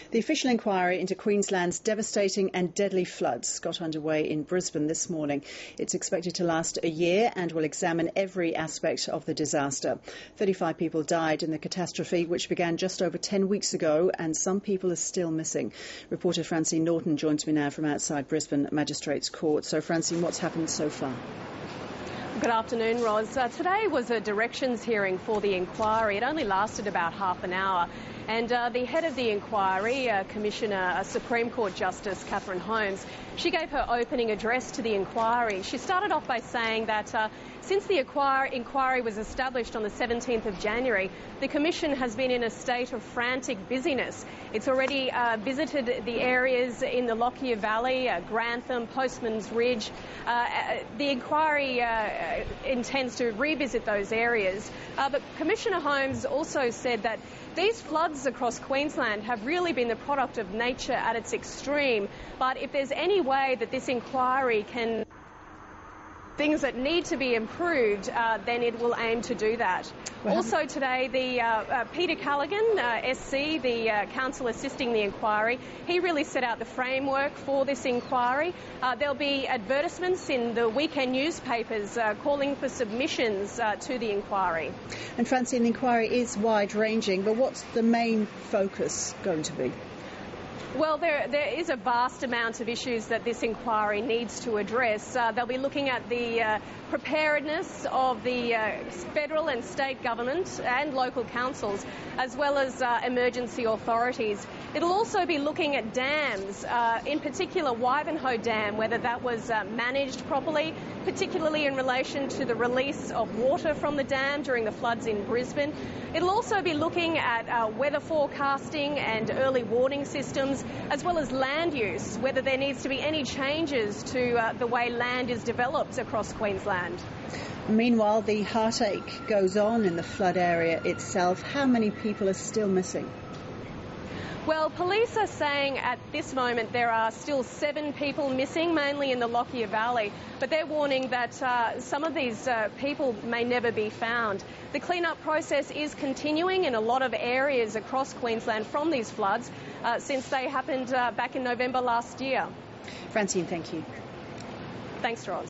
The official inquiry into Queensland's devastating and deadly floods got underway in Brisbane this morning. It's expected to last a year and will examine every aspect of the disaster. 35 people died in the catastrophe, which began just over 10 weeks ago, and some people are still missing. Reporter Francine Norton joins me now from outside Brisbane Magistrates Court. So, Francine, what's happened so far? Good afternoon, Ros. Today was a directions hearing for the inquiry. It only lasted about half an hour. And the head of the inquiry, Commissioner Supreme Court Justice Catherine Holmes, she gave her opening address to the inquiry. She started off by saying that since the inquiry was established on the 17th of January, the Commission has been in a state of frantic busyness. It's already visited the areas in the Lockyer Valley, Grantham, Postman's Ridge. The inquiry intends to revisit those areas. But Commissioner Holmes also said that these floods across Queensland have really been the product of nature at its extreme. But if there's any way that this inquiry can things that need to be improved, then it will aim to do that. Also today, the Peter Callaghan, SC, the counsel assisting the inquiry, he really set out the framework for this inquiry. There'll be advertisements in the weekend newspapers calling for submissions to the inquiry. And Francine, the inquiry is wide-ranging, but what's the main focus going to be? Well, there is a vast amount of issues that this inquiry needs to address. They'll be looking at the preparedness of the federal and state government and local councils, as well as emergency authorities. It'll also be looking at dams, in particular Wivenhoe Dam, whether that was managed properly, particularly in relation to the release of water from the dam during the floods in Brisbane. It'll also be looking at weather forecasting and early warning systems, as well as land use, whether there needs to be any changes to the way land is developed across Queensland. Meanwhile, the heartache goes on in the flood area itself. How many people are still missing? Well, police are saying at this moment there are still 7 people missing, mainly in the Lockyer Valley, but they're warning that some of these people may never be found. The clean-up process is continuing in a lot of areas across Queensland from these floods since they happened back in November last year. Francine, thank you. Thanks, Roz.